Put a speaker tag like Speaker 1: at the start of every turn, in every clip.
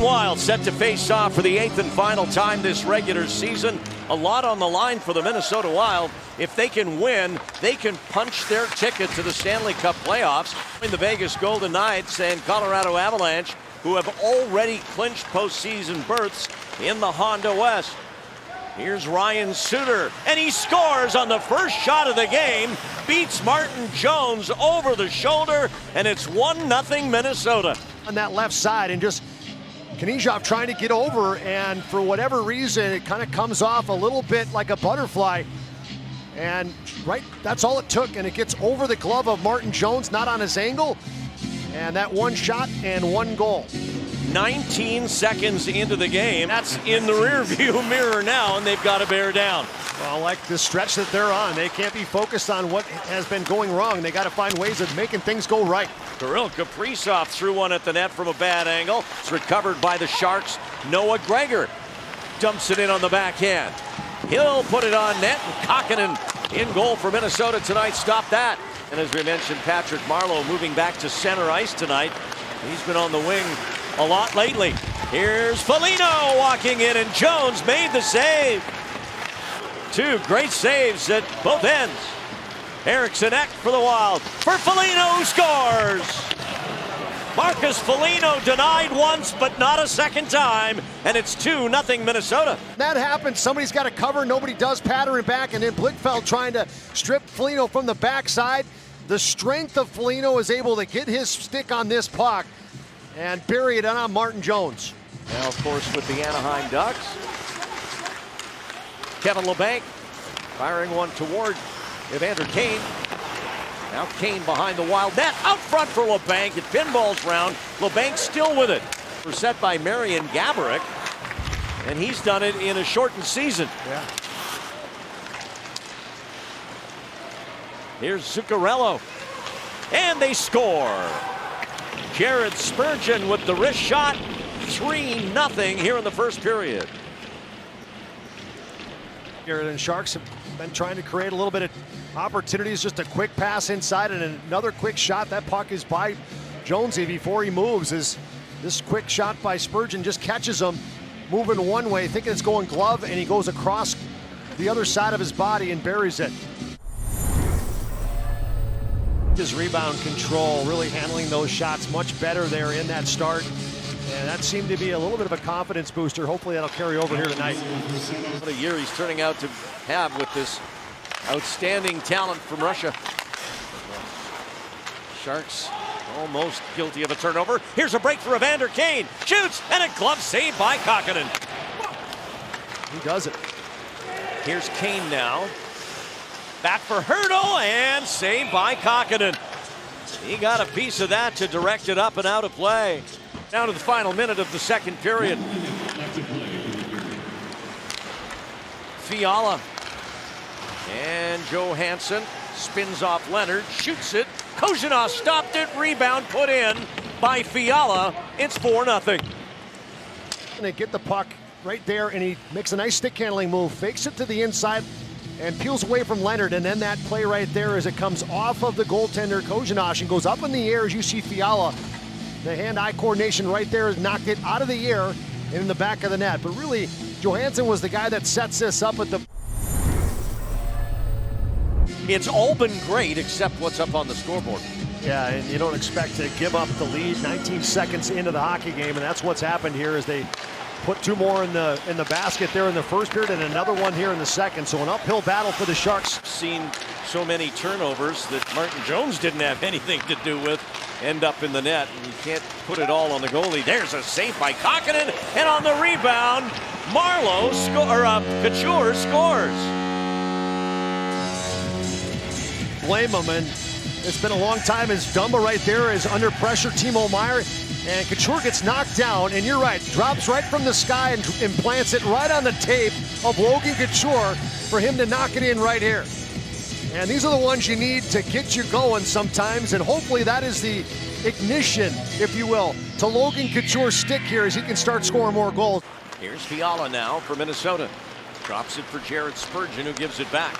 Speaker 1: Wild set to face off for the 8th and final time this regular season. A lot on the line for the Minnesota Wild. If they can win, they can punch their ticket to the Stanley Cup playoffs. The Vegas Golden Knights and Colorado Avalanche, who have already clinched postseason berths in the Honda West. Here's Ryan Suter, and he scores on the first shot of the game. Beats Martin Jones over the shoulder, and it's 1-0 Minnesota.
Speaker 2: On that left side, and just Knizhov trying to get over, and for whatever reason, it kind of comes off a little bit like a butterfly. And right, that's all it took, and it gets over the glove of Martin Jones, not on his angle. And that one shot and one goal.
Speaker 1: 19 seconds into the game. That's in the rearview mirror now, and they've got to bear down.
Speaker 2: Well, like the stretch that they're on, they can't be focused on what has been going wrong. They got to find ways of making things go right.
Speaker 1: Kirill Kaprizov threw one at the net from a bad angle. It's recovered by the Sharks. Noah Gregor dumps it in on the backhand. He'll put it on net, and Kokkonen in goal for Minnesota tonight. Stop that. And as we mentioned, Patrick Marleau moving back to center ice tonight. He's been on the wing a lot lately. Here's Foligno walking in, and Jones made the save. Two great saves at both ends. Eriksson Ek for the Wild. For Foligno, who scores! Marcus Foligno denied once, but not a second time, and it's 2-0 Minnesota.
Speaker 2: That happens. Somebody's got to cover. Nobody does. Pattern back, and then Blichfeld trying to strip Foligno from the backside. The strength of Foligno is able to get his stick on this puck and bury it on Martin Jones.
Speaker 1: Now, of course, with the Anaheim Ducks, Kevin Labanc firing one toward Evander Kane. Now Kane behind the Wild net, out front for Labanc. It pinballs round. Labanc still with it. We're set by Marian Gaborik, and he's done it in a shortened season.
Speaker 2: Yeah.
Speaker 1: Here's Zuccarello, and they score. Jared Spurgeon with the wrist shot. 3-0 here in the first period.
Speaker 2: And Sharks have been trying to create a little bit of opportunities. Just a quick pass inside and another quick shot. That puck is by Jonesy before he moves. As this quick shot by Spurgeon just catches him moving one way, thinking it's going glove, and he goes across the other side of his body and buries it. His rebound control, really handling those shots much better there in that start. And that seemed to be a little bit of a confidence booster. Hopefully that'll carry over here tonight.
Speaker 1: What a year he's turning out to have with this outstanding talent from Russia. Sharks almost guilty of a turnover. Here's a break for Evander Kane. Shoots, and a glove save by Kokkonen.
Speaker 2: He does it.
Speaker 1: Here's Kane now. Back for Hertl, and saved by Kokkonen. He got a piece of that to direct it up and out of play. Down to the final minute of the second period. Fiala. And Johansson spins off Leonard, shoots it. Kozhinov stopped it, rebound put in by Fiala. It's 4-0.
Speaker 2: And they get the puck right there, and he makes a nice stick handling move, fakes it to the inside, and peels away from Leonard. And then that play right there as it comes off of the goaltender Kozhinov and goes up in the air as you see Fiala. The hand-eye coordination right there has knocked it out of the air and in the back of the net. But really, Johansson was the guy that sets this up at the...
Speaker 1: It's all been great except what's up on the scoreboard.
Speaker 2: Yeah, and you don't expect to give up the lead 19 seconds into the hockey game, and that's what's happened here as they put two more in the basket there in the first period and another one here in the second. So an uphill battle for the Sharks.
Speaker 1: Seen so many turnovers that Martin Jones didn't have anything to do with end up in the net, and you can't put it all on the goalie. There's a save by Kokkonen, and on the rebound, Marleau Couture scores.
Speaker 2: Blame him, and it's been a long time as Dumba right there is under pressure. Timo Meier, and Couture gets knocked down, and you're right, drops right from the sky and implants it right on the tape of Logan Couture for him to knock it in right here. And these are the ones you need to get you going sometimes, and hopefully that is the ignition, if you will, to Logan Couture's stick here as he can start scoring more goals.
Speaker 1: Here's Fiala now for Minnesota. Drops it for Jared Spurgeon, who gives it back.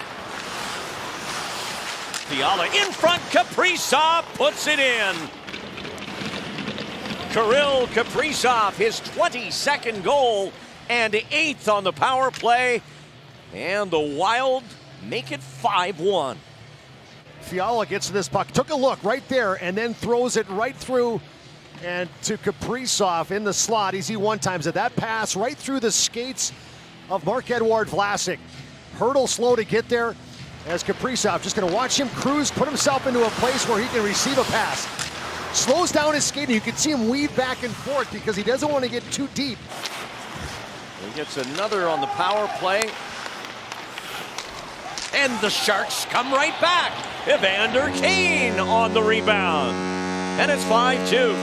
Speaker 1: Fiala in front, Kaprizov puts it in. Kirill Kaprizov, his 22nd goal and 8th on the power play. And the Wild make it 5-1.
Speaker 2: Fiala gets to this puck, took a look right there, and then throws it right through and to Kaprizov in the slot. Easy one times at that pass right through the skates of Marc-Edouard Vlasic. Hurdle slow to get there as Kaprizov just going to watch him cruise, put himself into a place where he can receive a pass. Slows down his skating. You can see him weave back and forth because he doesn't want to get too deep.
Speaker 1: He gets another on the power play. And the Sharks come right back. Evander Kane on the rebound. And it's 5-2.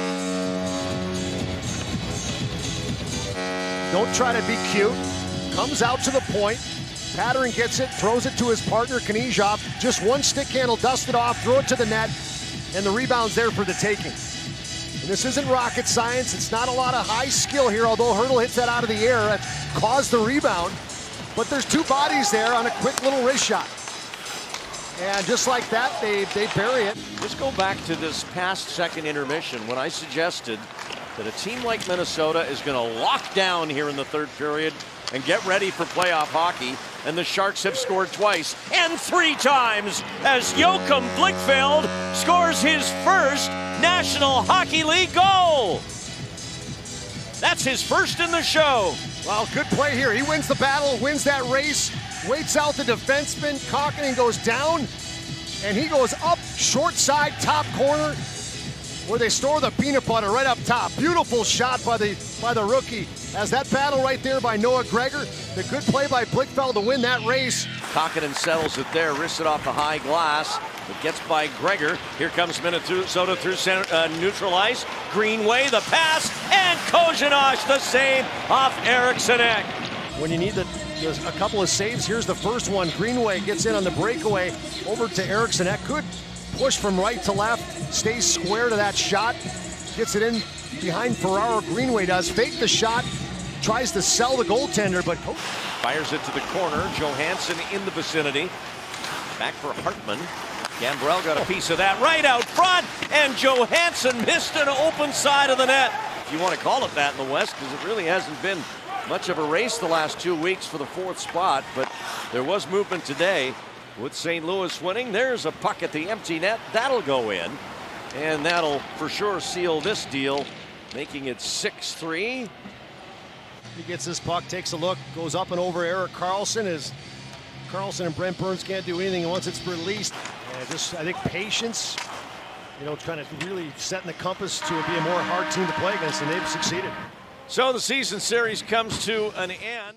Speaker 2: Don't try to be cute. Comes out to the point. Pattern gets it, throws it to his partner, Knizhov. Just one stick handle, dust it off, throw it to the net, and the rebound's there for the taking. And this isn't rocket science. It's not a lot of high skill here, although Hurdle hits that out of the air. That caused the rebound. But there's two bodies there on a quick little wrist shot. And just like that, they bury it.
Speaker 1: Just go back to this past second intermission when I suggested that a team like Minnesota is going to lock down here in the third period and get ready for playoff hockey. And the Sharks have scored twice and 3 times as Joachim Blichfeld scores his first National Hockey League goal. That's his first in the show.
Speaker 2: Well, good play here. He wins the battle, wins that race, waits out the defenseman. Kokkonen goes down, and he goes up short side, top corner, where they store the peanut butter right up top. Beautiful shot by the rookie. As that battle right there by Noah Gregor. The good play by Blichfeld to win that race.
Speaker 1: Kokkonen settles it there, wrists it off the high glass. It gets by Gregor. Here comes Minnesota through center, neutral ice. Greenway, the pass, and Kozhinosh the save off Eriksson Ek.
Speaker 2: When you need a couple of saves, here's the first one. Greenway gets in on the breakaway over to Eriksson Ek. Good push from right to left, stays square to that shot, gets it in behind Ferraro. Greenway does, fake the shot, tries to sell the goaltender, but
Speaker 1: fires it to the corner. Johansson in the vicinity. Back for Hartman. Gambrell got a piece of that right out front, and Johansson missed an open side of the net. If you want to call it that in the West, because it really hasn't been much of a race the last 2 weeks for the 4th spot, but there was movement today. With St. Louis winning, there's a puck at the empty net. That'll go in, and that'll for sure seal this deal, making it 6-3.
Speaker 2: He gets this puck, takes a look, goes up and over Erik Karlsson. As Karlsson and Brent Burns can't do anything once it's released. And just, I think, patience, trying to really set in the compass to be a more hard team to play against, and they've succeeded.
Speaker 1: So the season series comes to an end.